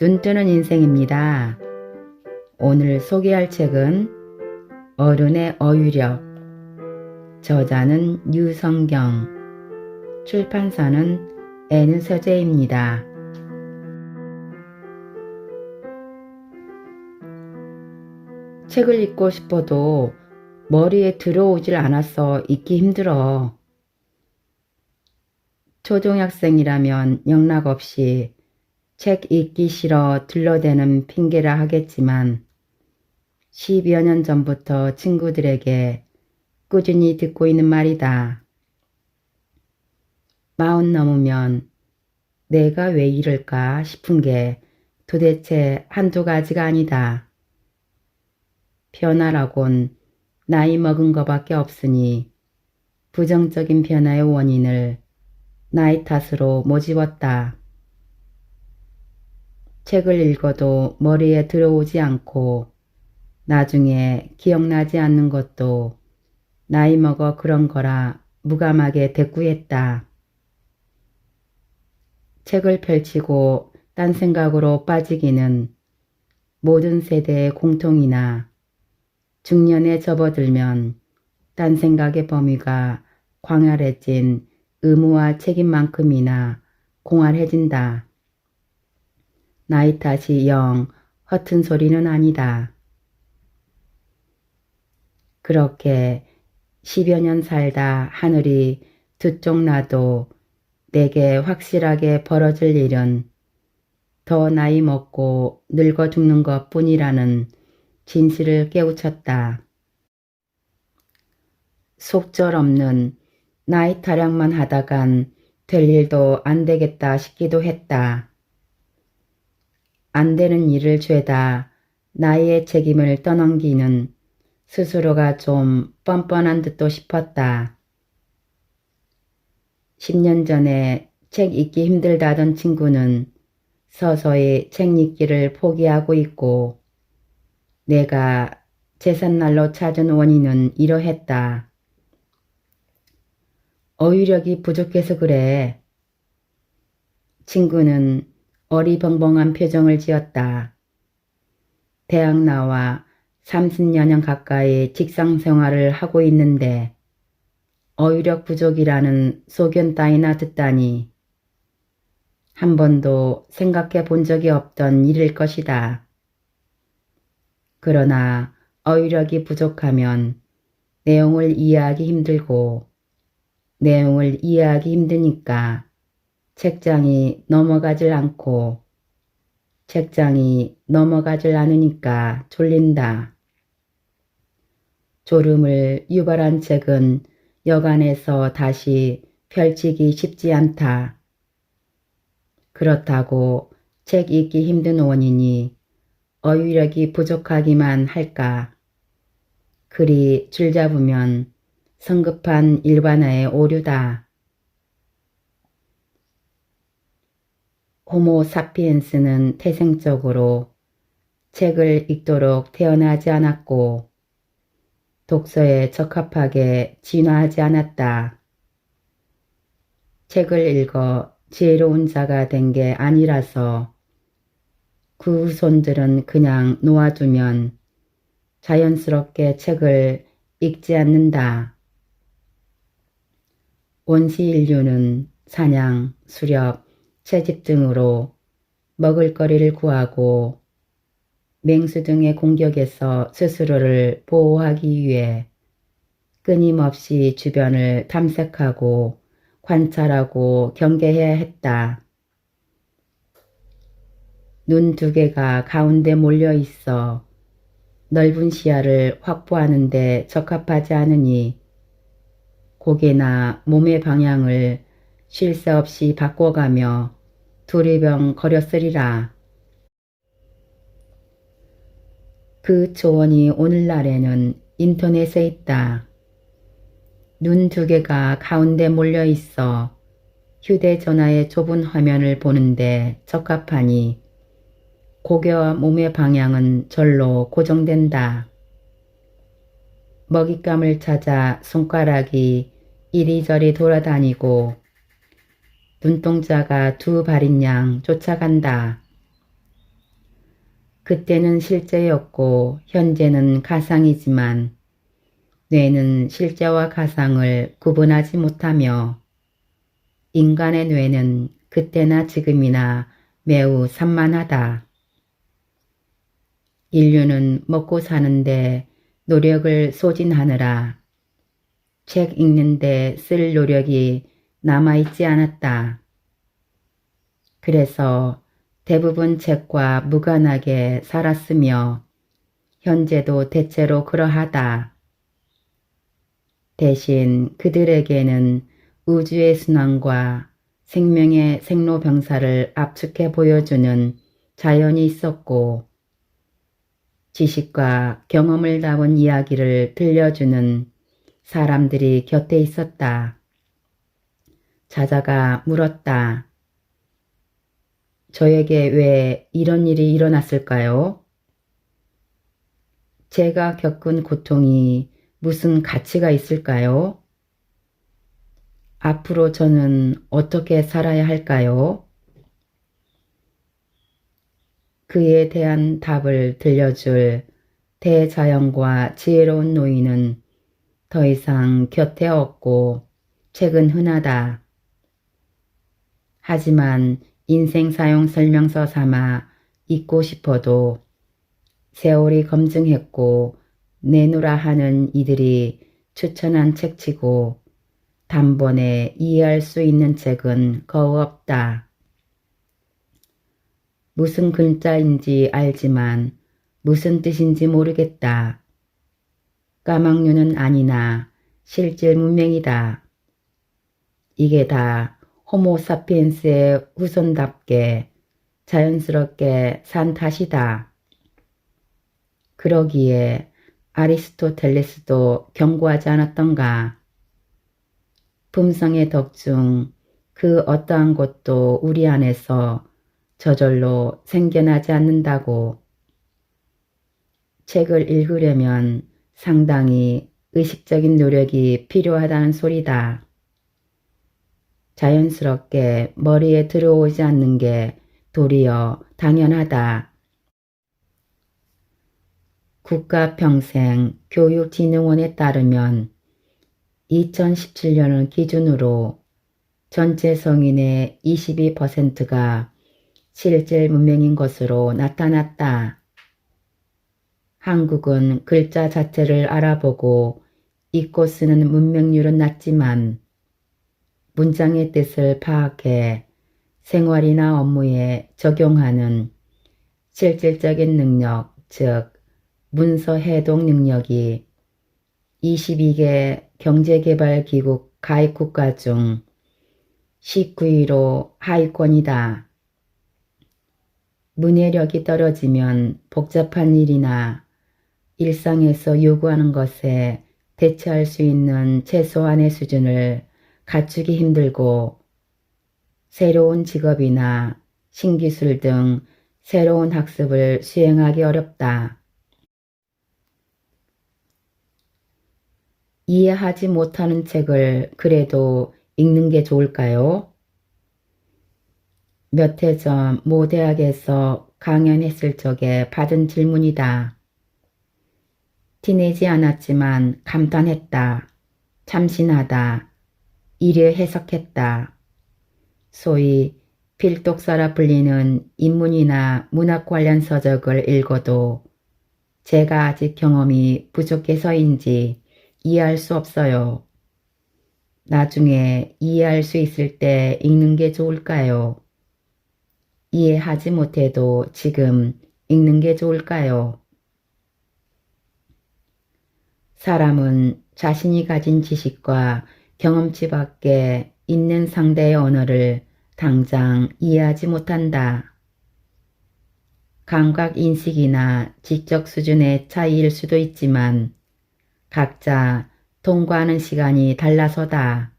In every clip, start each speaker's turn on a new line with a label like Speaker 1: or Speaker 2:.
Speaker 1: 눈뜨는 인생입니다. 오늘 소개할 책은 어른의 어휘력, 저자는 유성경, 출판사는 N서재입니다. 책을 읽고 싶어도 머리에 들어오질 않아서 읽기 힘들어. 초등학생이라면 영락없이 책 읽기 싫어 들러대는 핑계라 하겠지만 10여 년 전부터 친구들에게 꾸준히 듣고 있는 말이다. 40 넘으면 내가 왜 이럴까 싶은 게 도대체 한두 가지가 아니다. 변화라곤 나이 먹은 거밖에 없으니 부정적인 변화의 원인을 나이 탓으로 모집었다. 책을 읽어도 머리에 들어오지 않고 나중에 기억나지 않는 것도 나이 먹어 그런 거라 무감하게 대꾸했다. 책을 펼치고 딴 생각으로 빠지기는 모든 세대의 공통이나 중년에 접어들면 딴 생각의 범위가 광활해진 의무와 책임만큼이나 공활해진다. 나이 탓이 영 허튼 소리는 아니다. 그렇게 10여 년 살다 하늘이 두 쪽 나도 내게 확실하게 벌어질 일은 더 나이 먹고 늙어 죽는 것 뿐이라는 진실을 깨우쳤다. 속절없는 나이 타령만 하다간 될 일도 안 되겠다 싶기도 했다. 안 되는 일을 죄다 나이의 책임을 떠넘기는 스스로가 좀 뻔뻔한 듯도 싶었다. 10년 전에 책 읽기 힘들다던 친구는 서서히 책 읽기를 포기하고 있고 내가 제삿날로 찾은 원인은 이러했다. 어휘력이 부족해서 그래. 친구는 어리벙벙한 표정을 지었다. 대학 나와 30여 년 가까이 직장 생활을 하고 있는데 어휘력 부족이라는 소견 따위나 듣다니 한 번도 생각해 본 적이 없던 일일 것이다. 그러나 어휘력이 부족하면 내용을 이해하기 힘들고 내용을 이해하기 힘드니까 책장이 넘어가질 않고 책장이 넘어가질 않으니까 졸린다. 졸음을 유발한 책은 여간에서 다시 펼치기 쉽지 않다. 그렇다고 책 읽기 힘든 원인이 어휘력이 부족하기만 할까. 그리 줄잡으면 성급한 일반화의 오류다. 호모 사피엔스는 태생적으로 책을 읽도록 태어나지 않았고 독서에 적합하게 진화하지 않았다. 책을 읽어 지혜로운 자가 된 게 아니라서 그 후손들은 그냥 놓아두면 자연스럽게 책을 읽지 않는다. 원시 인류는 사냥, 수렵, 채집 등으로 먹을거리를 구하고 맹수 등의 공격에서 스스로를 보호하기 위해 끊임없이 주변을 탐색하고 관찰하고 경계해야 했다. 눈 두 개가 가운데 몰려 있어 넓은 시야를 확보하는 데 적합하지 않으니 고개나 몸의 방향을 쉴 새 없이 바꿔가며 두리번 거렸으리라. 그 초원이 오늘날에는 인터넷에 있다. 눈 두 개가 가운데 몰려 있어 휴대전화의 좁은 화면을 보는데 적합하니 고개와 몸의 방향은 절로 고정된다. 먹잇감을 찾아 손가락이 이리저리 돌아다니고 눈동자가 두 발인 양 쫓아간다. 그때는 실제였고 현재는 가상이지만 뇌는 실제와 가상을 구분하지 못하며 인간의 뇌는 그때나 지금이나 매우 산만하다. 인류는 먹고 사는데 노력을 소진하느라 책 읽는데 쓸 노력이 남아있지 않았다. 그래서 대부분 책과 무관하게 살았으며 현재도 대체로 그러하다. 대신 그들에게는 우주의 순환과 생명의 생로병사를 압축해 보여주는 자연이 있었고 지식과 경험을 담은 이야기를 들려주는 사람들이 곁에 있었다. 자자가 물었다. 저에게 왜 이런 일이 일어났을까요? 제가 겪은 고통이 무슨 가치가 있을까요? 앞으로 저는 어떻게 살아야 할까요? 그에 대한 답을 들려줄 대자연과 지혜로운 노인은 더 이상 곁에 없고 책은 흔하다. 하지만 인생 사용 설명서 삼아 읽고 싶어도 세월이 검증했고 내놓으라 하는 이들이 추천한 책치고 단번에 이해할 수 있는 책은 거의 없다. 무슨 글자인지 알지만 무슨 뜻인지 모르겠다. 까막류는 아니나 실질 문명이다. 이게 다 호모사피엔스의 후손답게 자연스럽게 산 탓이다. 그러기에 아리스토텔레스도 경고하지 않았던가. 품성의 덕 중 그 어떠한 것도 우리 안에서 저절로 생겨나지 않는다고. 책을 읽으려면 상당히 의식적인 노력이 필요하다는 소리다. 자연스럽게 머리에 들어오지 않는 게 도리어 당연하다. 국가평생교육진흥원에 따르면 2017년을 기준으로 전체 성인의 22%가 실질 문명인 것으로 나타났다. 한국은 글자 자체를 알아보고 읽고 쓰는 문명률은 낮지만 문장의 뜻을 파악해 생활이나 업무에 적용하는 실질적인 능력, 즉 문서 해독 능력이 22개 경제개발기구 가입국가 중 19위로 하위권이다. 문해력이 떨어지면 복잡한 일이나 일상에서 요구하는 것에 대처할 수 있는 최소한의 수준을 갖추기 힘들고 새로운 직업이나 신기술 등 새로운 학습을 수행하기 어렵다. 이해하지 못하는 책을 그래도 읽는 게 좋을까요? 몇 해 전 모 대학에서 강연했을 적에 받은 질문이다. 티내지 않았지만 감탄했다. 참신하다. 이래 해석했다. 소위 필독서라 불리는 인문이나 문학 관련 서적을 읽어도 제가 아직 경험이 부족해서인지 이해할 수 없어요. 나중에 이해할 수 있을 때 읽는 게 좋을까요? 이해하지 못해도 지금 읽는 게 좋을까요? 사람은 자신이 가진 지식과 경험치밖에 있는 상대의 언어를 당장 이해하지 못한다. 감각 인식이나 지적 수준의 차이일 수도 있지만 각자 통과하는 시간이 달라서다.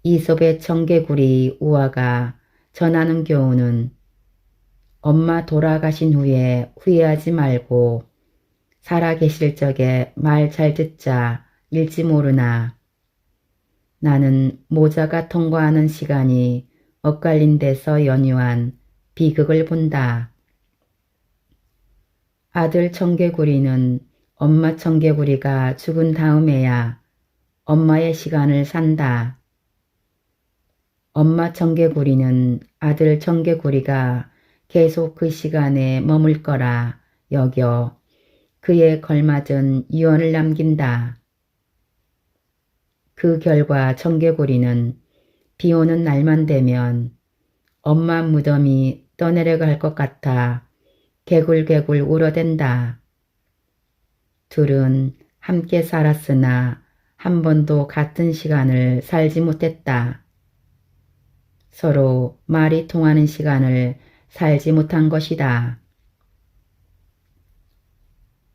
Speaker 1: 이솝의 청개구리 우화가 전하는 교훈은 엄마 돌아가신 후에 후회하지 말고 살아계실 적에 말 잘 듣자 일지 모르나 나는 모자가 통과하는 시간이 엇갈린 데서 연유한 비극을 본다. 아들 청개구리는 엄마 청개구리가 죽은 다음에야 엄마의 시간을 산다. 엄마 청개구리는 아들 청개구리가 계속 그 시간에 머물 거라 여겨 그에 걸맞은 유언을 남긴다. 그 결과 청개구리는 비 오는 날만 되면 엄마 무덤이 떠내려갈 것 같아 개굴개굴 울어댄다. 둘은 함께 살았으나 한 번도 같은 시간을 살지 못했다. 서로 말이 통하는 시간을 살지 못한 것이다.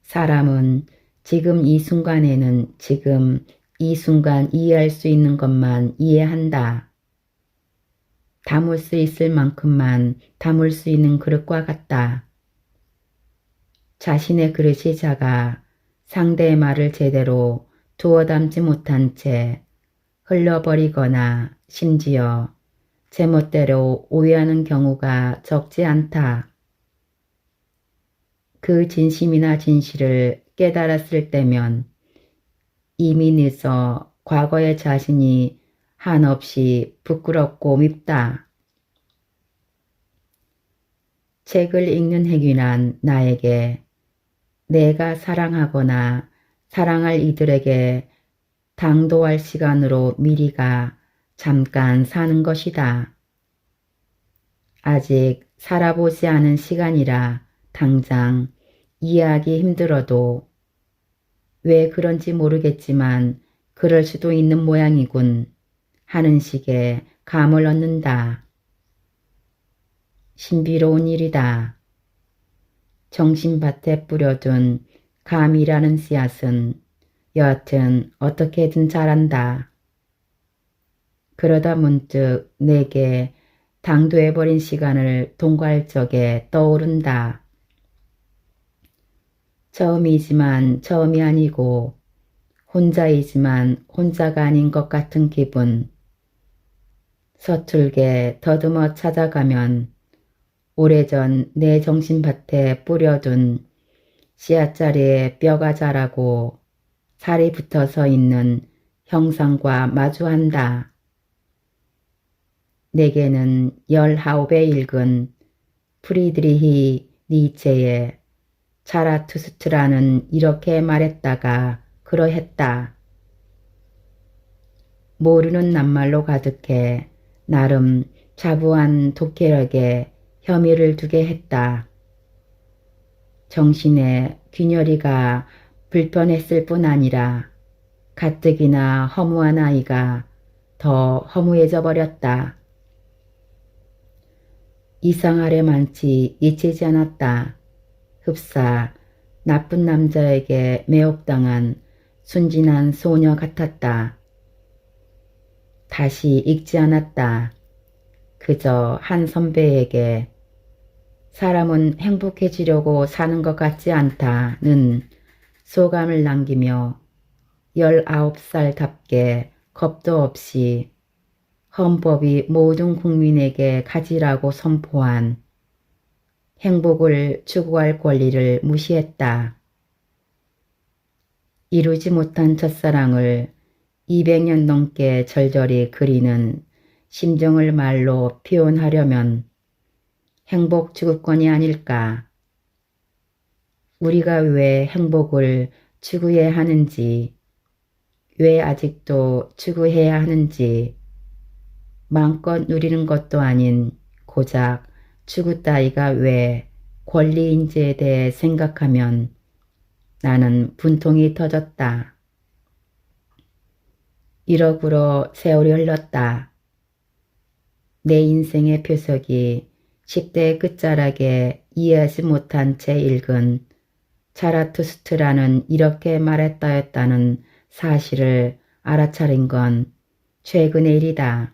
Speaker 1: 사람은 지금 이 순간에는 지금 이 순간 이해할 수 있는 것만 이해한다. 담을 수 있을 만큼만 담을 수 있는 그릇과 같다. 자신의 그릇이 작아 상대의 말을 제대로 두어 담지 못한 채 흘려버리거나 심지어 제멋대로 오해하는 경우가 적지 않다. 그 진심이나 진실을 깨달았을 때면 이미 늦어 과거의 자신이 한없이 부끄럽고 밉다. 책을 읽는 행위란 나에게 내가 사랑하거나 사랑할 이들에게 당도할 시간으로 미리가 잠깐 사는 것이다. 아직 살아보지 않은 시간이라 당장 이해하기 힘들어도 왜 그런지 모르겠지만 그럴 수도 있는 모양이군 하는 식의 감을 얻는다. 신비로운 일이다. 정신밭에 뿌려둔 감이라는 씨앗은 여하튼 어떻게든 자란다. 그러다 문득 내게 당도해버린 시간을 통과할 적에 떠오른다. 처음이지만 처음이 아니고 혼자이지만 혼자가 아닌 것 같은 기분. 서툴게 더듬어 찾아가면 오래전 내 정신밭에 뿌려둔 씨앗자리에 뼈가 자라고 살이 붙어서 있는 형상과 마주한다. 내게는 19에 읽은 프리드리히 니체의 자라투스트라는 이렇게 말했다가 그러했다. 모르는 낱말로 가득해 나름 자부한 독해력에 혐의를 두게 했다. 정신의 균열이가 불편했을 뿐 아니라 가뜩이나 허무한 아이가 더 허무해져 버렸다. 이상하려 많지 잊히지 않았다. 흡사 나쁜 남자에게 매혹당한 순진한 소녀 같았다. 다시 읽지 않았다. 그저 한 선배에게 사람은 행복해지려고 사는 것 같지 않다는 소감을 남기며 19살답게 겁도 없이 헌법이 모든 국민에게 가지라고 선포한 행복을 추구할 권리를 무시했다. 이루지 못한 첫사랑을 200년 넘게 절절히 그리는 심정을 말로 표현하려면 행복 추구권이 아닐까. 우리가 왜 행복을 추구해야 하는지, 왜 아직도 추구해야 하는지, 마음껏 누리는 것도 아닌 고작 추구 따위가 왜 권리인지에 대해 생각하면 나는 분통이 터졌다. 이러구러 세월이 흘렀다. 내 인생의 표석이 10대 끝자락에 이해하지 못한 채 읽은 자라투스트라는 이렇게 말했다였다는 사실을 알아차린 건 최근의 일이다.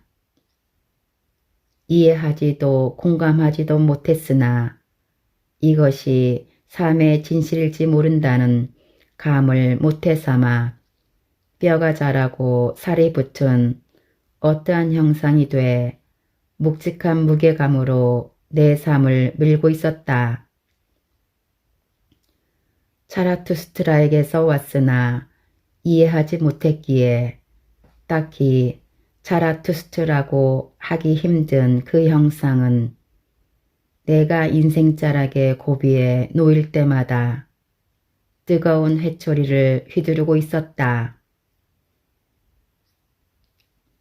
Speaker 1: 이해하지도 공감하지도 못했으나 이것이 삶의 진실일지 모른다는 감을 못해 삼아 뼈가 자라고 살이 붙은 어떠한 형상이 돼 묵직한 무게감으로 내 삶을 밀고 있었다. 자라투스트라에게서 왔으나 이해하지 못했기에 딱히 자라투스트라고 하기 힘든 그 형상은 내가 인생자락의 고비에 놓일 때마다 뜨거운 회초리를 휘두르고 있었다.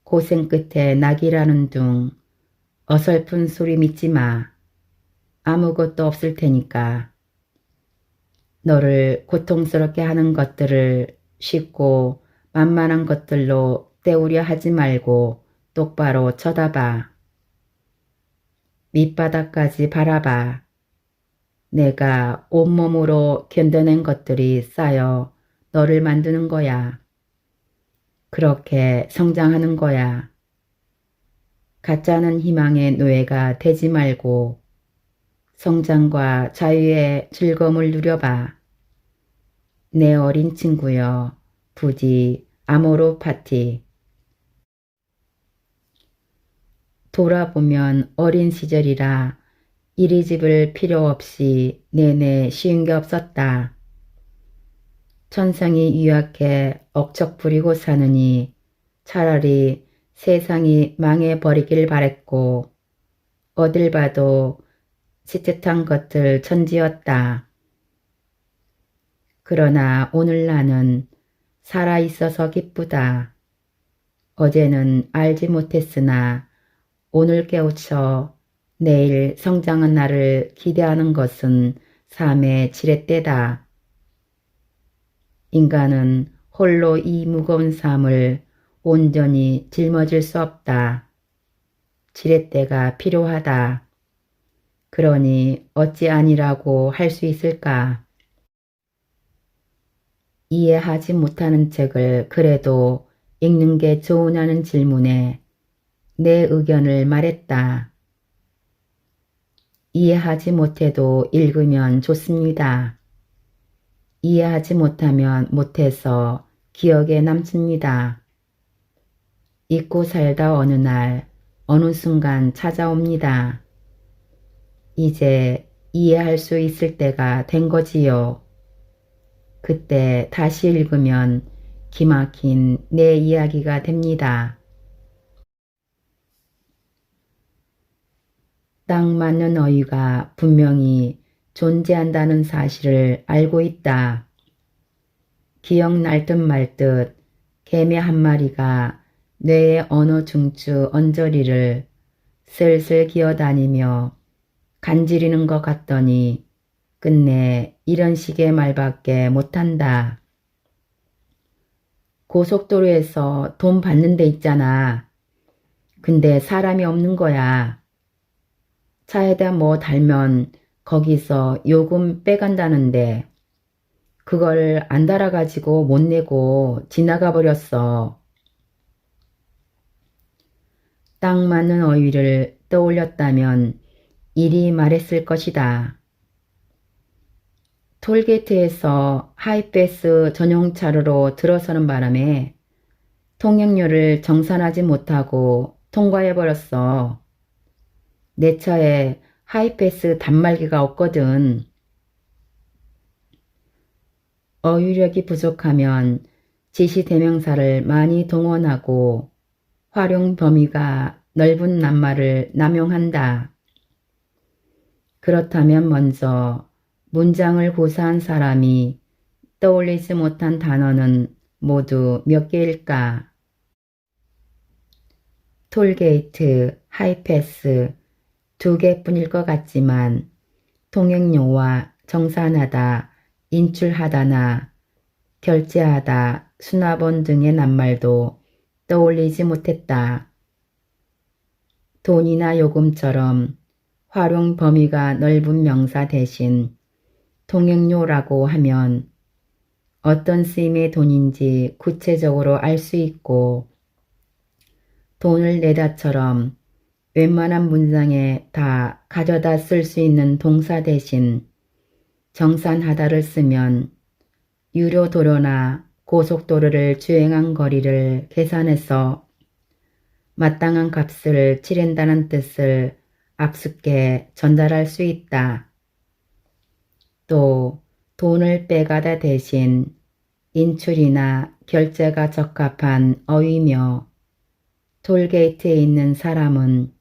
Speaker 1: 고생 끝에 낙이라는 둥 어설픈 소리 믿지 마. 아무것도 없을 테니까. 너를 고통스럽게 하는 것들을 쉽고 만만한 것들로 때우려 하지 말고 똑바로 쳐다봐. 밑바닥까지 바라봐. 내가 온몸으로 견뎌낸 것들이 쌓여 너를 만드는 거야. 그렇게 성장하는 거야. 가짜는 희망의 노예가 되지 말고 성장과 자유의 즐거움을 누려봐. 내 어린 친구여, 부디 아모르 파티. 돌아보면 어린 시절이라 이리집을 필요 없이 내내 쉬운 게 없었다. 천성이 유약해 억척 부리고 사느니 차라리 세상이 망해버리길 바랬고 어딜 봐도 시뜻한 것들 천지였다. 그러나 오늘 나는 살아있어서 기쁘다. 어제는 알지 못했으나 오늘 깨우쳐 내일 성장한 나를 기대하는 것은 삶의 지렛대다. 인간은 홀로 이 무거운 삶을 온전히 짊어질 수 없다. 지렛대가 필요하다. 그러니 어찌 아니라고 할 수 있을까? 이해하지 못하는 책을 그래도 읽는 게 좋으냐는 질문에 내 의견을 말했다. 이해하지 못해도 읽으면 좋습니다. 이해하지 못하면 못해서 기억에 남습니다. 잊고 살다 어느 날 어느 순간 찾아옵니다. 이제 이해할 수 있을 때가 된 거지요. 그때 다시 읽으면 기막힌 내 이야기가 됩니다. 딱 맞는 어휘가 분명히 존재한다는 사실을 알고 있다. 기억날 듯 말 듯 개미 한 마리가 뇌의 어느 중추 언저리를 슬슬 기어다니며 간지리는 것 같더니 끝내 이런 식의 말밖에 못한다. 고속도로에서 돈 받는 데 있잖아. 근데 사람이 없는 거야. 차에다 뭐 달면 거기서 요금 빼간다는데 그걸 안 달아가지고 못 내고 지나가 버렸어. 딱 맞는 어휘를 떠올렸다면 이리 말했을 것이다. 톨게이트에서 하이패스 전용 차로로 들어서는 바람에 통행료를 정산하지 못하고 통과해버렸어. 내 차에 하이패스 단말기가 없거든. 어휘력이 부족하면 지시대명사를 많이 동원하고 활용 범위가 넓은 낱말을 남용한다. 그렇다면 먼저 문장을 고사한 사람이 떠올리지 못한 단어는 모두 몇 개일까? 톨게이트, 하이패스 두 개뿐일 것 같지만 통행료와 정산하다, 인출하다나 결제하다, 수납원 등의 낱말도 떠올리지 못했다. 돈이나 요금처럼 활용 범위가 넓은 명사 대신 통행료라고 하면 어떤 쓰임의 돈인지 구체적으로 알 수 있고 돈을 내다처럼 웬만한 문장에 다 가져다 쓸 수 있는 동사 대신 정산하다를 쓰면 유료 도로나 고속도로를 주행한 거리를 계산해서 마땅한 값을 치른다는 뜻을 압축해 전달할 수 있다. 또 돈을 빼가다 대신 인출이나 결제가 적합한 어휘며 톨게이트에 있는 사람은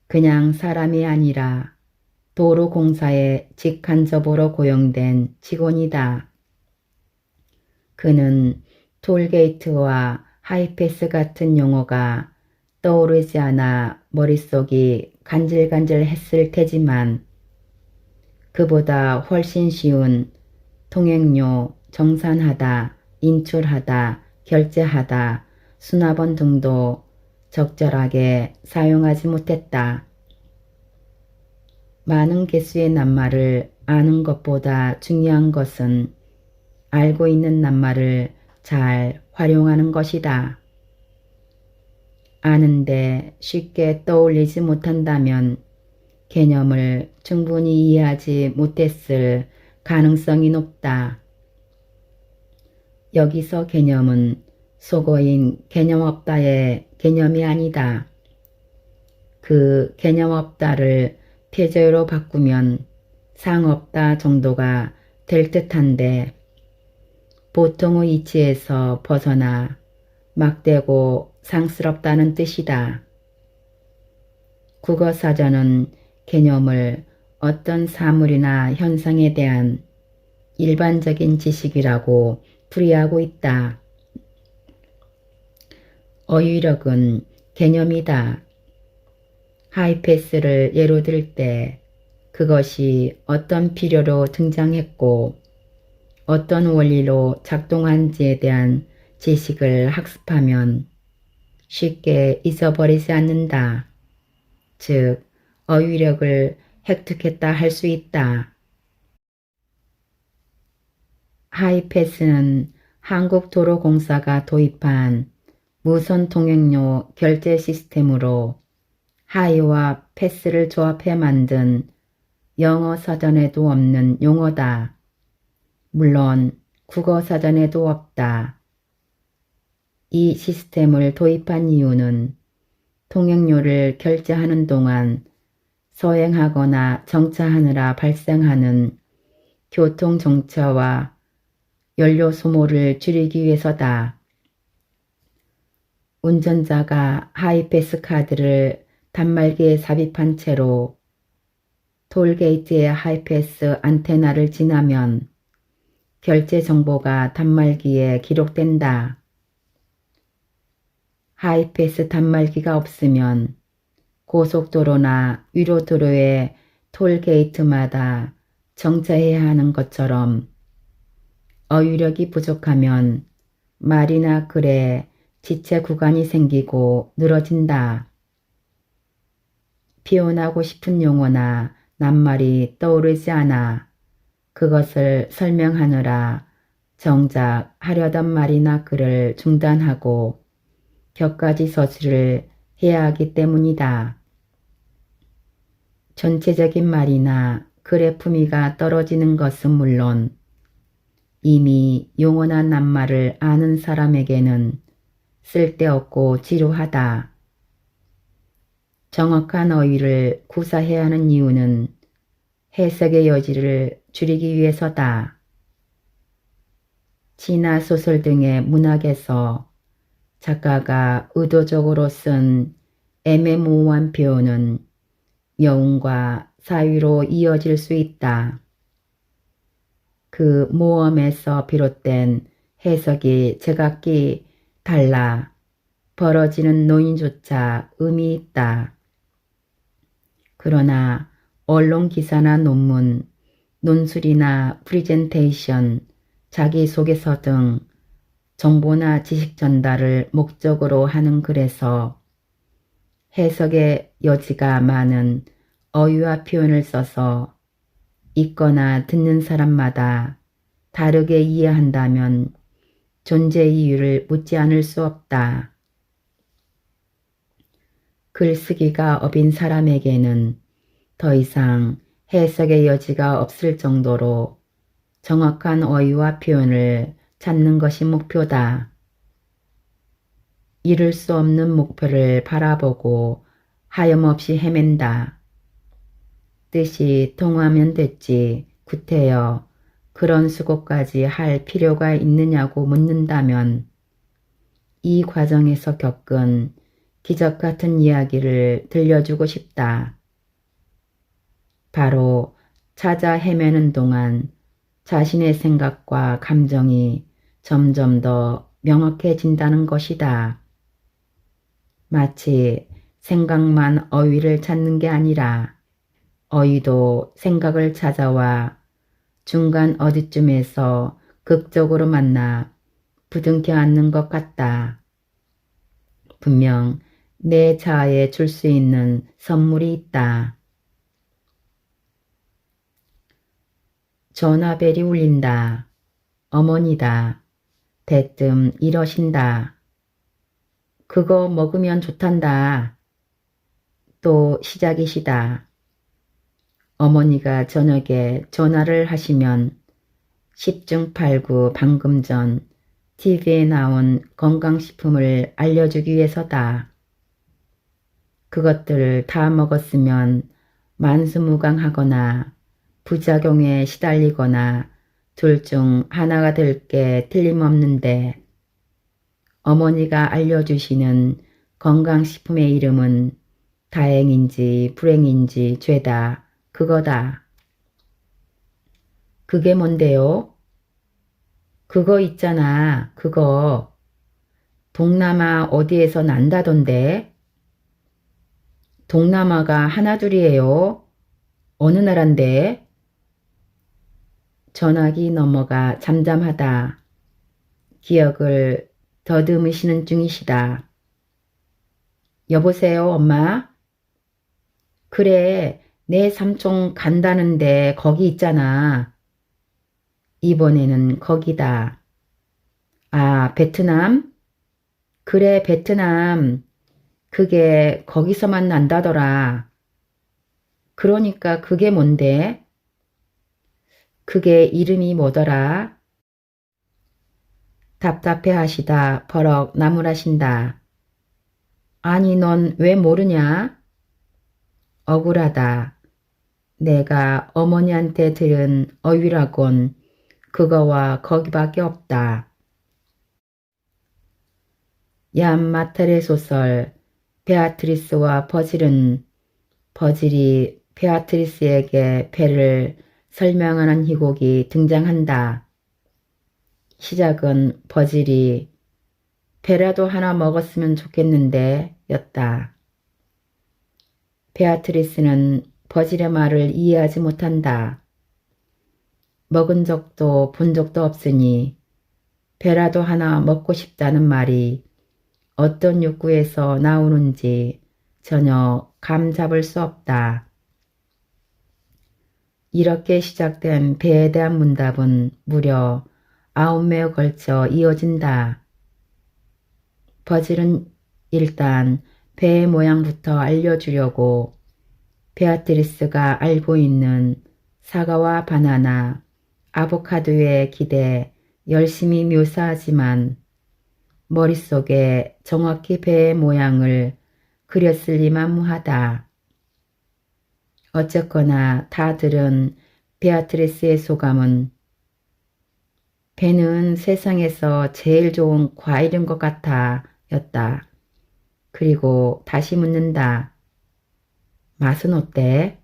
Speaker 1: 그냥 사람이 아니라 도로공사에 직간접으로 고용된 직원이다. 그는 톨게이트와 하이패스 같은 용어가 떠오르지 않아 머릿속이 간질간질했을 테지만 그보다 훨씬 쉬운 통행료, 정산하다, 인출하다, 결제하다, 수납원 등도 적절하게 사용하지 못했다. 많은 개수의 낱말을 아는 것보다 중요한 것은 알고 있는 낱말을 잘 활용하는 것이다. 아는데 쉽게 떠올리지 못한다면 개념을 충분히 이해하지 못했을 가능성이 높다. 여기서 개념은 속어인 개념 없다의 개념이 아니다. 그 개념 없다를 표제로 바꾸면 상 없다 정도가 될 듯한데 보통의 이치에서 벗어나 막대고 상스럽다는 뜻이다. 국어사전은 개념을 어떤 사물이나 현상에 대한 일반적인 지식이라고 풀이하고 있다. 어휘력은 개념이다. 하이패스를 예로 들 때 그것이 어떤 필요로 등장했고 어떤 원리로 작동한지에 대한 지식을 학습하면 쉽게 잊어버리지 않는다. 즉, 어휘력을 획득했다 할 수 있다. 하이패스는 한국도로공사가 도입한 무선 통행료 결제 시스템으로 하이와 패스를 조합해 만든 영어 사전에도 없는 용어다. 물론 국어 사전에도 없다. 이 시스템을 도입한 이유는 통행료를 결제하는 동안 서행하거나 정차하느라 발생하는 교통정체와 연료 소모를 줄이기 위해서다. 운전자가 하이패스 카드를 단말기에 삽입한 채로 톨게이트의 하이패스 안테나를 지나면 결제 정보가 단말기에 기록된다. 하이패스 단말기가 없으면 고속도로나 위로도로의 톨게이트마다 정차해야 하는 것처럼 어휘력이 부족하면 말이나 글에 지체 구간이 생기고 늘어진다. 표현하고 싶은 용어나 낱말이 떠오르지 않아 그것을 설명하느라 정작 하려던 말이나 글을 중단하고 격가지 서술을 해야 하기 때문이다. 전체적인 말이나 글의 품위가 떨어지는 것은 물론 이미 용어나 낱말을 아는 사람에게는 쓸데없고 지루하다. 정확한 어휘를 구사해야 하는 이유는 해석의 여지를 줄이기 위해서다. 진화 소설 등의 문학에서 작가가 의도적으로 쓴 애매모호한 표현은 여운과 사유로 이어질 수 있다. 그 모험에서 비롯된 해석이 제각기 달라 벌어지는 노인조차 의미 있다. 그러나 언론 기사나 논문, 논술이나 프리젠테이션, 자기소개서 등 정보나 지식 전달을 목적으로 하는 글에서 해석의 여지가 많은 어휘와 표현을 써서 읽거나 듣는 사람마다 다르게 이해한다면 존재 이유를 묻지 않을 수 없다. 글쓰기가 업인 사람에게는 더 이상 해석의 여지가 없을 정도로 정확한 어휘와 표현을 찾는 것이 목표다. 이룰 수 없는 목표를 바라보고 하염없이 헤맨다. 뜻이 통하면 됐지 구태여 그런 수고까지 할 필요가 있느냐고 묻는다면 이 과정에서 겪은 기적 같은 이야기를 들려주고 싶다. 바로 찾아 헤매는 동안 자신의 생각과 감정이 점점 더 명확해진다는 것이다. 마치 생각만 어휘를 찾는 게 아니라 어휘도 생각을 찾아와 중간 어디쯤에서 극적으로 만나 부둥켜 안는 것 같다. 분명 내 자아에 줄 수 있는 선물이 있다. 전화벨이 울린다. 어머니다. 대뜸 이러신다. 그거 먹으면 좋단다. 또 시작이시다. 어머니가 저녁에 전화를 하시면 10중 8구 방금 전 TV에 나온 건강식품을 알려주기 위해서다. 그것들을 다 먹었으면 만수무강하거나 부작용에 시달리거나 둘 중 하나가 될 게 틀림없는데 어머니가 알려주시는 건강식품의 이름은 다행인지 불행인지 죄다 그거다. 그게 뭔데요? 그거 있잖아. 그거 동남아 어디에서 난다던데? 동남아가 하나둘이에요. 어느 나라인데? 전화기 넘어가 잠잠하다. 기억을 더듬으시는 중이시다. 여보세요, 엄마? 그래, 내 삼촌 간다는데 거기 있잖아. 이번에는 거기다. 아, 베트남? 그래, 베트남. 그게 거기서만 난다더라. 그러니까 그게 뭔데? 그게 이름이 뭐더라? 답답해 하시다 버럭 나무라신다. 아니 넌 왜 모르냐? 억울하다. 내가 어머니한테 들은 어휘라곤 그거와 거기밖에 없다. 얀마텔의 소설 베아트리스와 버질은 버질이 베아트리스에게 배를 설명하는 희곡이 등장한다. 시작은 버질이 배라도 하나 먹었으면 좋겠는데 였다. 베아트리스는 버질의 말을 이해하지 못한다. 먹은 적도 본 적도 없으니 배라도 하나 먹고 싶다는 말이 어떤 욕구에서 나오는지 전혀 감 잡을 수 없다. 이렇게 시작된 배에 대한 문답은 무려 9매에 걸쳐 이어진다. 버질은 일단 배의 모양부터 알려주려고 베아트리스가 알고 있는 사과와 바나나, 아보카도에 기대 열심히 묘사하지만 머릿속에 정확히 배의 모양을 그렸을 리만무하다. 어쨌거나 다 들은 베아트리스의 소감은 배는 세상에서 제일 좋은 과일인 것 같아 였다. 그리고 다시 묻는다. 맛은 어때?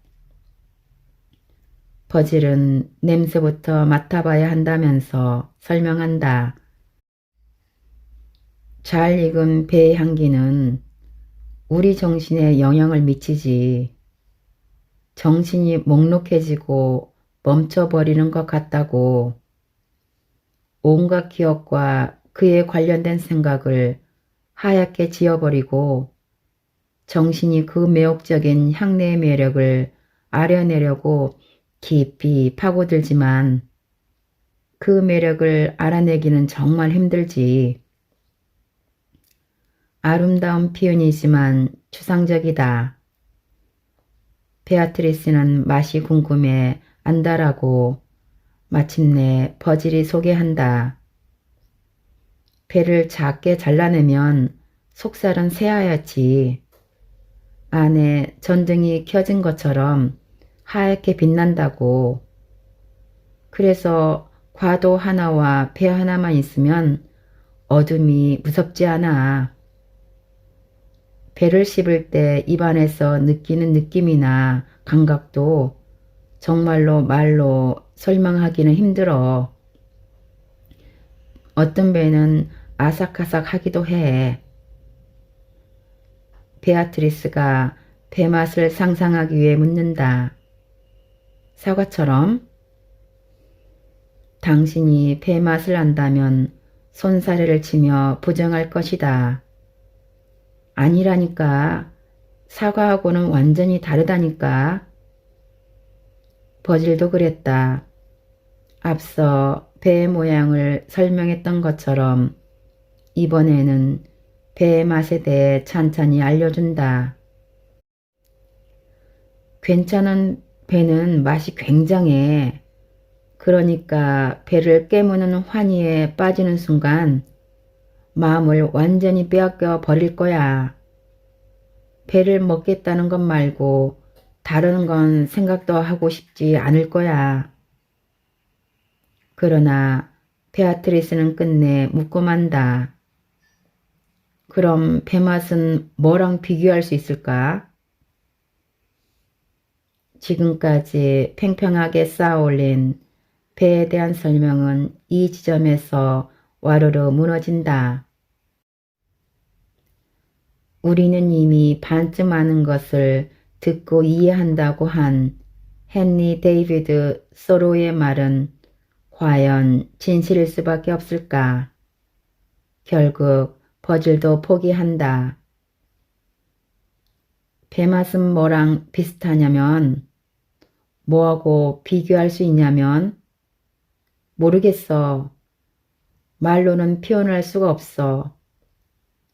Speaker 1: 버질은 냄새부터 맡아봐야 한다면서 설명한다. 잘 익은 배의 향기는 우리 정신에 영향을 미치지. 정신이 먹록해지고 멈춰버리는 것 같다고. 온갖 기억과 그에 관련된 생각을 하얗게 지어버리고 정신이 그 매혹적인 향내의 매력을 알아내려고 깊이 파고들지만 그 매력을 알아내기는 정말 힘들지. 아름다운 표현이지만 추상적이다. 베아트리스는 맛이 궁금해 안다라고 마침내 버질이 소개한다. 배를 작게 잘라내면 속살은 새하얗지. 안에 전등이 켜진 것처럼 하얗게 빛난다고. 그래서 과도 하나와 배 하나만 있으면 어둠이 무섭지 않아. 배를 씹을 때 입안에서 느끼는 느낌이나 감각도 정말로 말로 설명하기는 힘들어. 어떤 배는 아삭아삭하기도 해. 베아트리스가 배 맛을 상상하기 위해 묻는다. 사과처럼? 당신이 배 맛을 안다면 손사래를 치며 부정할 것이다. 아니라니까. 사과하고는 완전히 다르다니까. 버질도 그랬다. 앞서 배의 모양을 설명했던 것처럼 이번에는 배의 맛에 대해 찬찬히 알려준다. 괜찮은 배는 맛이 굉장해. 그러니까 배를 깨무는 환희에 빠지는 순간 마음을 완전히 빼앗겨 버릴 거야. 배를 먹겠다는 것 말고 다른 건 생각도 하고 싶지 않을 거야. 그러나 베아트리스는 끝내 묻고 만다. 그럼 배 맛은 뭐랑 비교할 수 있을까? 지금까지 팽팽하게 쌓아올린 배에 대한 설명은 이 지점에서 와르르 무너진다. 우리는 이미 반쯤 아는 것을 듣고 이해한다고 한 헨리 데이비드 소로의 말은 과연 진실일 수밖에 없을까? 결국 버질도 포기한다. 배맛은 뭐랑 비슷하냐면, 뭐하고 비교할 수 있냐면, 모르겠어. 말로는 표현할 수가 없어.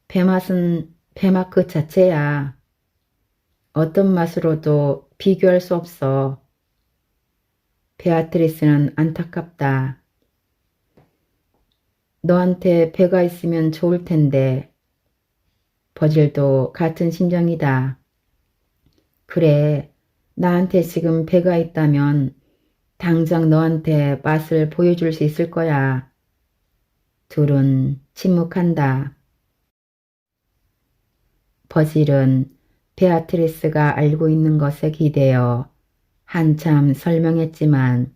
Speaker 1: 배맛은 배맛 그 자체야. 어떤 맛으로도 비교할 수 없어. 베아트리스는 안타깝다. 너한테 배가 있으면 좋을 텐데. 버질도 같은 심정이다. 그래, 나한테 지금 배가 있다면 당장 너한테 맛을 보여줄 수 있을 거야. 둘은 침묵한다. 버질은 베아트리스가 알고 있는 것에 기대어 한참 설명했지만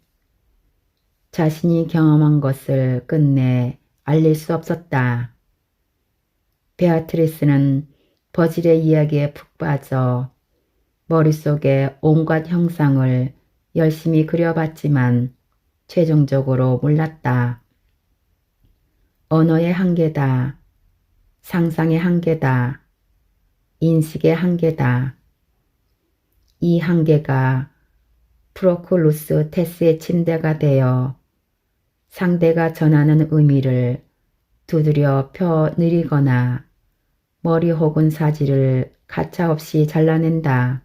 Speaker 1: 자신이 경험한 것을 끝내 알릴 수 없었다. 베아트리스는 버질의 이야기에 푹 빠져 머릿속에 온갖 형상을 열심히 그려봤지만 최종적으로 몰랐다. 언어의 한계다. 상상의 한계다. 인식의 한계다. 이 한계가 프로클루스 테스의 침대가 되어 상대가 전하는 의미를 두드려 펴 느리거나 머리 혹은 사지를 가차없이 잘라낸다.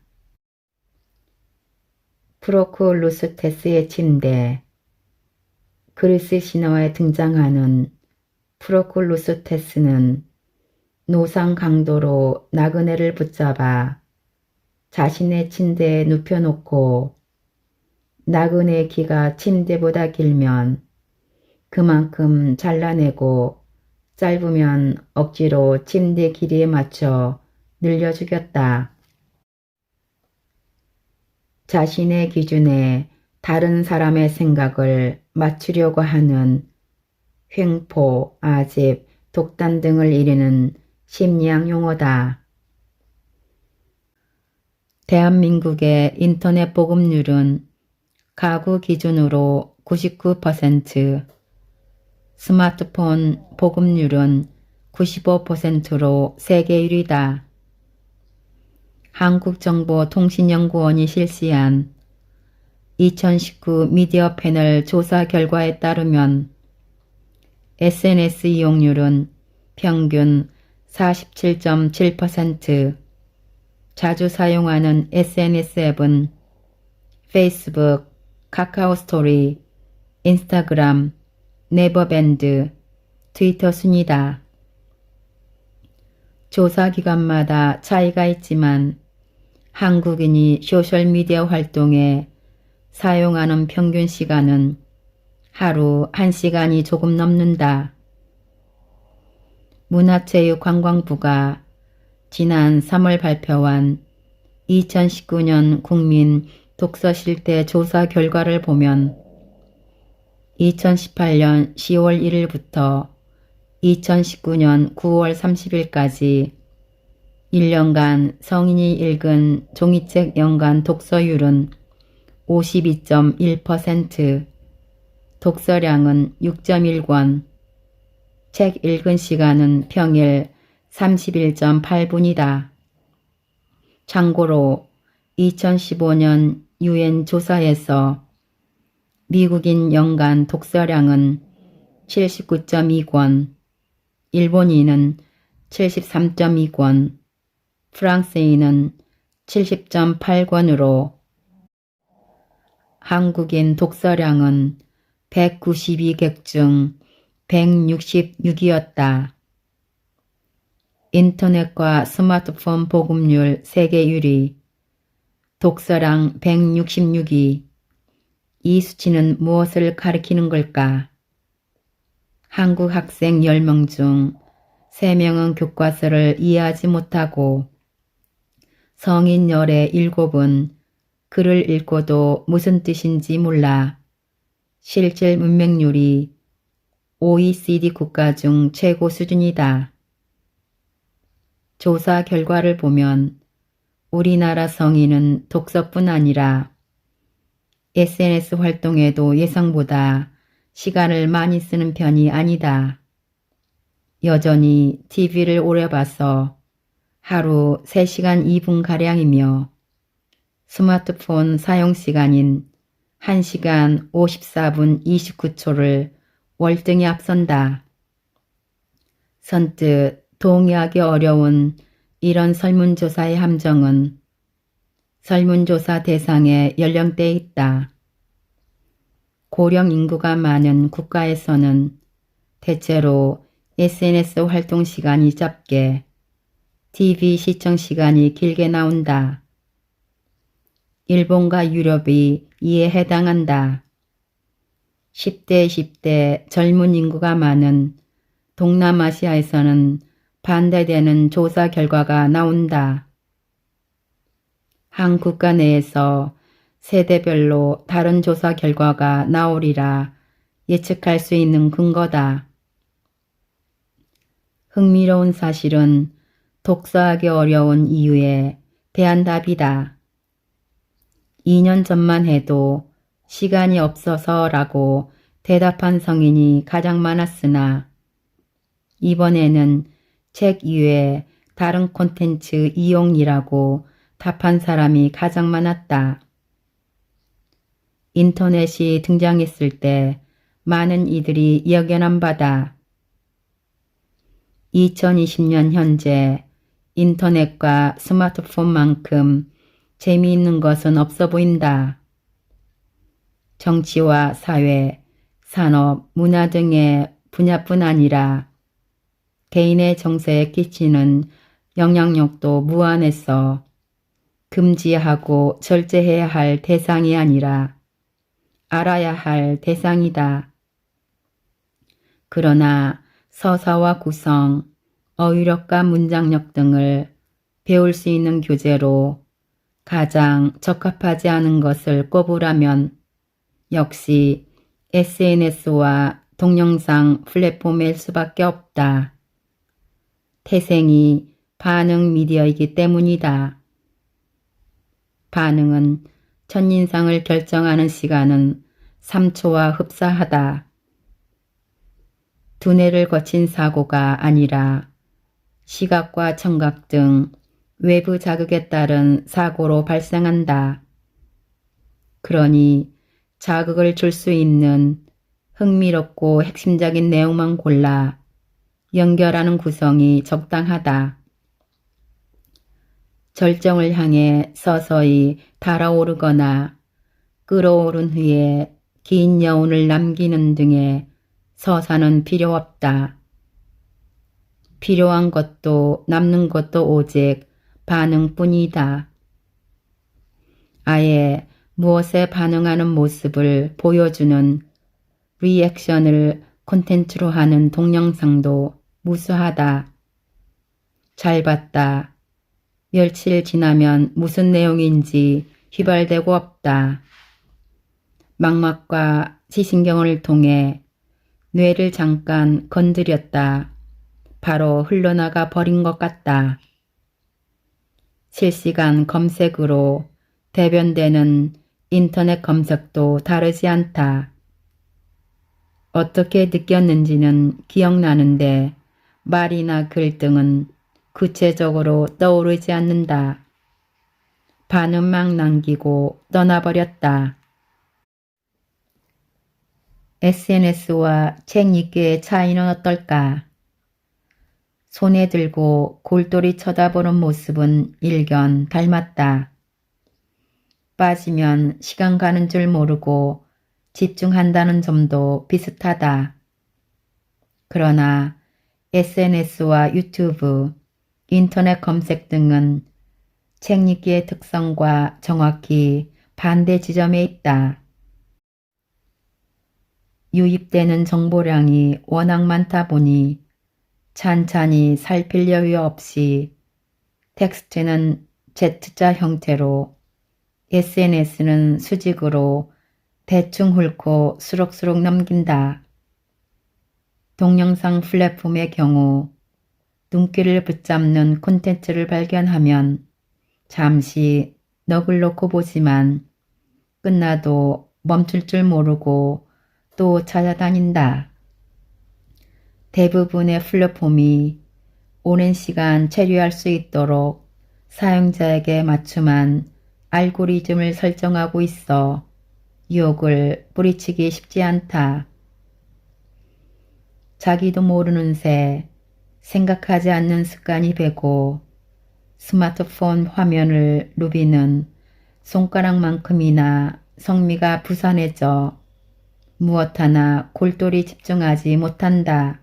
Speaker 1: 프로클루스 테스의 침대. 그리스 신화에 등장하는 프로클루스 테스는 노상 강도로 나그네를 붙잡아 자신의 침대에 눕혀놓고 나그네의 키가 침대보다 길면 그만큼 잘라내고 짧으면 억지로 침대 길이에 맞춰 늘려 죽였다. 자신의 기준에 다른 사람의 생각을 맞추려고 하는 횡포, 아집, 독단 등을 이르는 심리학 용어다. 대한민국의 인터넷 보급률은 가구 기준으로 99%, 스마트폰 보급률은 95%로 세계 1위다. 한국정보통신연구원이 실시한 2019 미디어 패널 조사 결과에 따르면 SNS 이용률은 평균 47.7%, 자주 사용하는 SNS 앱은 페이스북, 카카오 스토리, 인스타그램, 네버밴드, 트위터 순이다. 조사 기관마다 차이가 있지만 한국인이 소셜미디어 활동에 사용하는 평균 시간은 하루 1시간이 조금 넘는다. 문화체육관광부가 지난 3월 발표한 2019년 국민 독서실태 조사 결과를 보면 2018년 10월 1일부터 2019년 9월 30일까지 1년간 성인이 읽은 종이책 연간 독서율은 52.1%, 독서량은 6.1권, 책 읽은 시간은 평일 31.8분이다. 참고로 2015년 UN 조사에서 미국인 연간 독서량은 79.2권, 일본인은 73.2권, 프랑스인은 70.8권으로 한국인 독서량은 192객 중 166이었다. 인터넷과 스마트폰 보급률 세계 1위, 독서량 166위. 이 수치는 무엇을 가리키는 걸까? 한국 학생 10명 중 3명은 교과서를 이해하지 못하고 성인 열의 7은 글을 읽고도 무슨 뜻인지 몰라. 실질 문맹률이 OECD 국가 중 최고 수준이다. 조사 결과를 보면 우리나라 성인은 독서뿐 아니라 SNS 활동에도 예상보다 시간을 많이 쓰는 편이 아니다. 여전히 TV를 오래 봐서 하루 3시간 2분가량이며 스마트폰 사용시간인 1시간 54분 29초를 월등히 앞선다. 선뜻 동의하기 어려운 이런 설문조사의 함정은 설문조사 대상의 연령대에 있다. 고령 인구가 많은 국가에서는 대체로 SNS 활동 시간이 짧게 TV 시청 시간이 길게 나온다. 일본과 유럽이 이에 해당한다. 10대, 20대 젊은 인구가 많은 동남아시아에서는 반대되는 조사 결과가 나온다. 한 국가 내에서 세대별로 다른 조사 결과가 나오리라 예측할 수 있는 근거다. 흥미로운 사실은 독서하기 어려운 이유에 대한 답이다. 2년 전만 해도 시간이 없어서라고 대답한 성인이 가장 많았으나 이번에는 책 이외에 다른 콘텐츠 이용이라고 답한 사람이 가장 많았다. 인터넷이 등장했을 때 많은 이들이 역연한 바다. 2020년 현재 인터넷과 스마트폰만큼 재미있는 것은 없어 보인다. 정치와 사회, 산업, 문화 등의 분야뿐 아니라 개인의 정서에 끼치는 영향력도 무한해서 금지하고 절제해야 할 대상이 아니라 알아야 할 대상이다. 그러나 서사와 구성, 어휘력과 문장력 등을 배울 수 있는 교재로 가장 적합하지 않은 것을 꼽으라면 역시 SNS와 동영상 플랫폼일 수밖에 없다. 태생이 반응 미디어이기 때문이다. 반응은 첫인상을 결정하는 시간은 3초와 흡사하다. 두뇌를 거친 사고가 아니라 시각과 청각 등 외부 자극에 따른 사고로 발생한다. 그러니 자극을 줄 수 있는 흥미롭고 핵심적인 내용만 골라 연결하는 구성이 적당하다. 절정을 향해 서서히 달아오르거나 끓어오른 후에 긴 여운을 남기는 등의 서사는 필요 없다. 필요한 것도 남는 것도 오직 반응뿐이다. 아예 무엇에 반응하는 모습을 보여주는 리액션을 콘텐츠로 하는 동영상도 무수하다. 잘 봤다. 며칠 지나면 무슨 내용인지 휘발되고 없다. 망막과 지신경을 통해 뇌를 잠깐 건드렸다. 바로 흘러나가 버린 것 같다. 실시간 검색으로 대변되는 인터넷 검색도 다르지 않다. 어떻게 느꼈는지는 기억나는데 말이나 글 등은 구체적으로 떠오르지 않는다. 반음만 남기고 떠나버렸다. SNS와 책 읽기의 차이는 어떨까? 손에 들고 골똘히 쳐다보는 모습은 일견 닮았다. 빠지면 시간 가는 줄 모르고 집중한다는 점도 비슷하다. 그러나 SNS와 유튜브, 인터넷 검색 등은 책 읽기의 특성과 정확히 반대 지점에 있다. 유입되는 정보량이 워낙 많다 보니 찬찬히 살필 여유 없이 텍스트는 Z자 형태로 SNS는 수직으로 대충 훑고 수록수록 넘긴다. 동영상 플랫폼의 경우 눈길을 붙잡는 콘텐츠를 발견하면 잠시 넋을 놓고 보지만 끝나도 멈출 줄 모르고 또 찾아다닌다. 대부분의 플랫폼이 오랜 시간 체류할 수 있도록 사용자에게 맞춤한 알고리즘을 설정하고 있어 유혹을 뿌리치기 쉽지 않다. 자기도 모르는 새 생각하지 않는 습관이 배고 스마트폰 화면을 누비는 손가락만큼이나 성미가 부산해져 무엇 하나 골똘히 집중하지 못한다.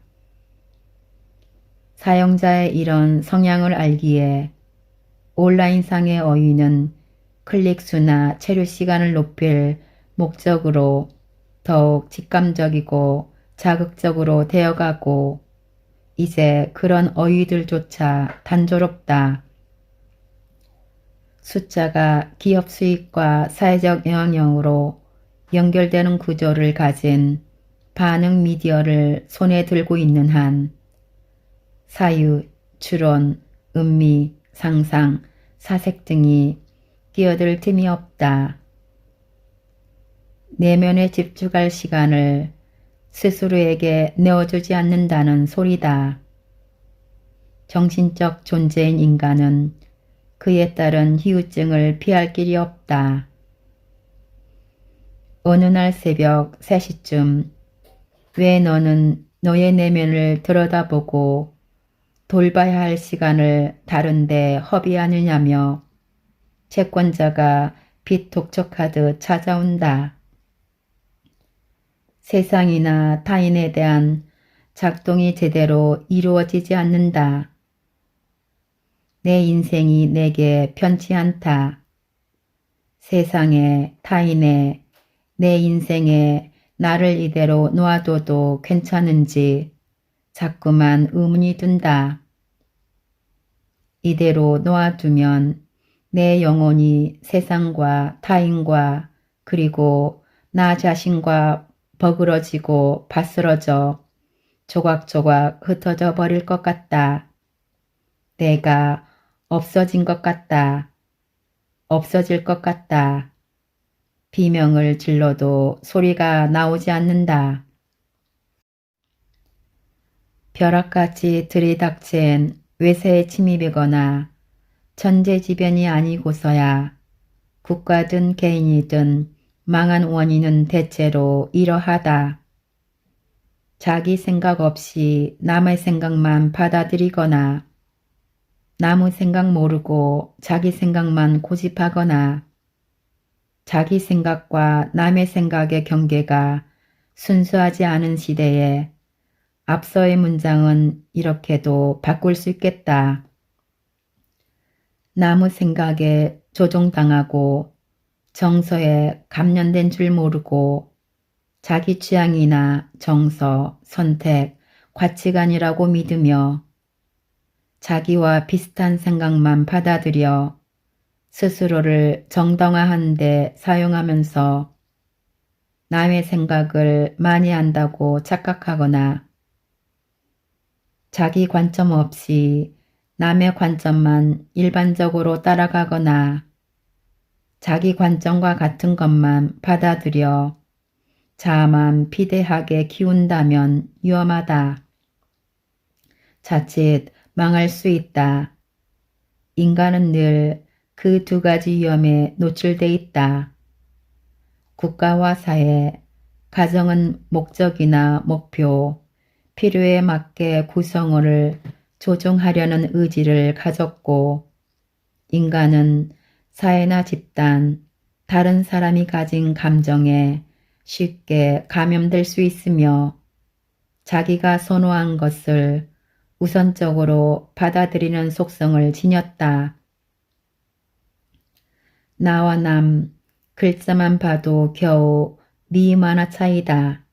Speaker 1: 사용자의 이런 성향을 알기에 온라인상의 어휘는 클릭수나 체류 시간을 높일 목적으로 더욱 직감적이고 자극적으로 되어가고 이제 그런 어휘들조차 단조롭다. 숫자가 기업 수익과 사회적 영향력으로 연결되는 구조를 가진 반응 미디어를 손에 들고 있는 한 사유, 추론, 음미, 상상, 사색 등이 끼어들 틈이 없다. 내면에 집중할 시간을 스스로에게 내어주지 않는다는 소리다. 정신적 존재인 인간은 그에 따른 희우증을 피할 길이 없다. 어느 날 새벽 3시쯤 왜 너는 너의 내면을 들여다보고 돌봐야 할 시간을 다른데 허비하느냐며 채권자가 빚 독촉하듯 찾아온다. 세상이나 타인에 대한 작동이 제대로 이루어지지 않는다. 내 인생이 내게 편치 않다. 세상에, 타인에, 내 인생에 나를 이대로 놓아둬도 괜찮은지 자꾸만 의문이 든다. 이대로 놓아두면 내 영혼이 세상과 타인과 그리고 나 자신과 버그러지고 바스러져 조각조각 흩어져 버릴 것 같다. 내가 없어진 것 같다. 없어질 것 같다. 비명을 질러도 소리가 나오지 않는다. 벼락같이 들이닥친 외세에 침입이거나 천재지변이 아니고서야 국가든 개인이든 망한 원인은 대체로 이러하다. 자기 생각 없이 남의 생각만 받아들이거나 남의 생각 모르고 자기 생각만 고집하거나 자기 생각과 남의 생각의 경계가 순수하지 않은 시대에 앞서의 문장은 이렇게도 바꿀 수 있겠다. 남의 생각에 조종당하고 정서에 감련된 줄 모르고 자기 취향이나 정서, 선택, 가치관이라고 믿으며 자기와 비슷한 생각만 받아들여 스스로를 정당화하는 데 사용하면서 남의 생각을 많이 안다고 착각하거나 자기 관점 없이 남의 관점만 일반적으로 따라가거나 자기 관점과 같은 것만 받아들여 자아만 비대하게 키운다면 위험하다. 자칫 망할 수 있다. 인간은 늘 그 두 가지 위험에 노출돼 있다. 국가와 사회, 가정은 목적이나 목표, 필요에 맞게 구성원을 조종하려는 의지를 가졌고 인간은 사회나 집단, 다른 사람이 가진 감정에 쉽게 감염될 수 있으며 자기가 선호한 것을 우선적으로 받아들이는 속성을 지녔다. 나와 남, 글자만 봐도 겨우 미임 하나 차이다.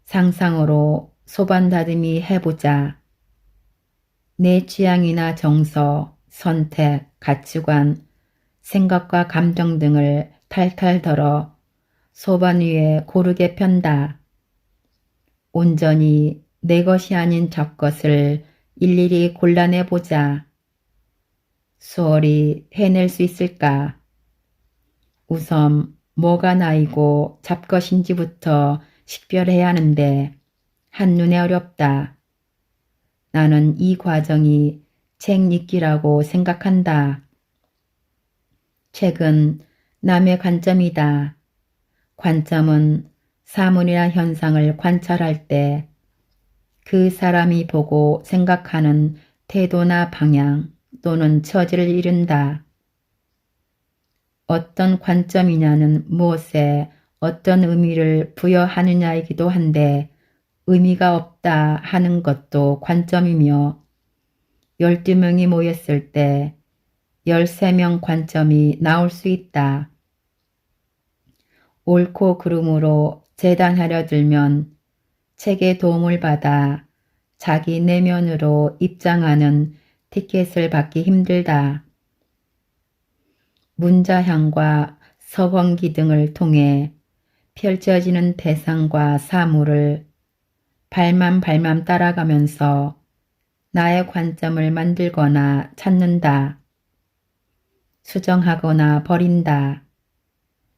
Speaker 1: 상상으로 소반다듬이 해보자. 내 취향이나 정서, 선택, 가치관, 생각과 감정 등을 탈탈 덜어 소반 위에 고르게 편다. 온전히 내 것이 아닌 적것을 일일이 골라내보자. 수월히 해낼 수 있을까? 우선 뭐가 나이고 잡것인지부터 식별해야 하는데 한눈에 어렵다. 나는 이 과정이 책 읽기라고 생각한다. 책은 남의 관점이다. 관점은 사물이나 현상을 관찰할 때 그 사람이 보고 생각하는 태도나 방향 또는 처지를 이룬다. 어떤 관점이냐는 무엇에 어떤 의미를 부여하느냐이기도 한데 의미가 없다 하는 것도 관점이며 12명이 모였을 때 13명 관점이 나올 수 있다. 옳고 그름으로 재단하려 들면 책의 도움을 받아 자기 내면으로 입장하는 티켓을 받기 힘들다. 문자향과 서번기 등을 통해 펼쳐지는 대상과 사물을 발만 따라가면서 나의 관점을 만들거나 찾는다. 수정하거나 버린다.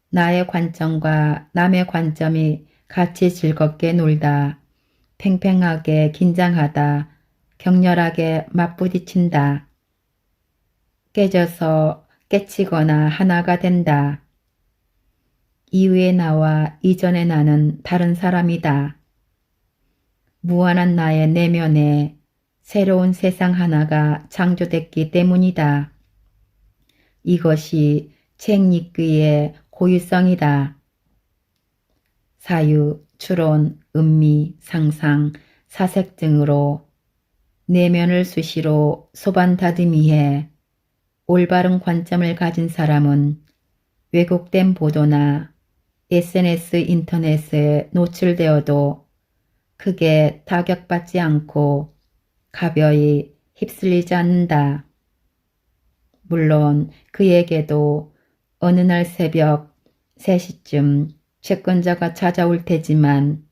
Speaker 1: 나의 관점과 남의 관점이 같이 즐겁게 놀다. 팽팽하게 긴장하다. 격렬하게 맞부딪힌다. 깨져서 깨치거나 하나가 된다. 이후의 나와 이전의 나는 다른 사람이다. 무한한 나의 내면에 새로운 세상 하나가 창조됐기 때문이다. 이것이 책 읽기의 고유성이다. 사유, 추론, 음미, 상상, 사색 등으로 내면을 수시로 소반다듬이해 올바른 관점을 가진 사람은 왜곡된 보도나 SNS 인터넷에 노출되어도 크게 타격받지 않고 가벼이 휩쓸리지 않는다. 물론 그에게도 어느 날 새벽 3시쯤 채권자가 찾아올 테지만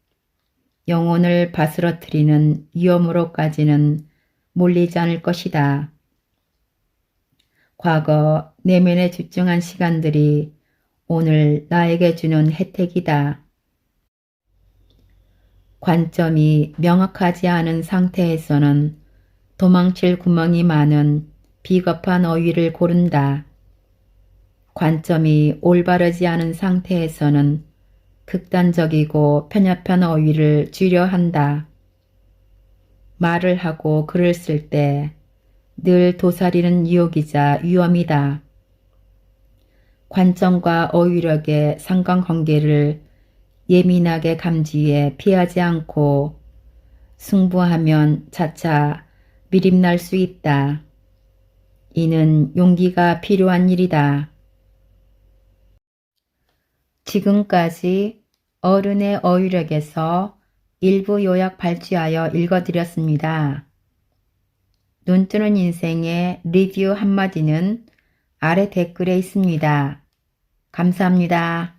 Speaker 1: 영혼을 바스러뜨리는 위험으로까지는 몰리지 않을 것이다. 과거 내면에 집중한 시간들이 오늘 나에게 주는 혜택이다. 관점이 명확하지 않은 상태에서는 도망칠 구멍이 많은 비겁한 어휘를 고른다. 관점이 올바르지 않은 상태에서는 극단적이고 편협한 어휘를 줄여 한다. 말을 하고 글을 쓸 때 늘 도사리는 유혹이자 위험이다. 관점과 어휘력의 상관관계를 예민하게 감지해 피하지 않고 승부하면 차차 미립날 수 있다. 이는 용기가 필요한 일이다. 지금까지 어른의 어휘력에서 일부 요약 발췌하여 읽어드렸습니다. 눈뜨는 인생의 리뷰 한마디는 아래 댓글에 있습니다. 감사합니다.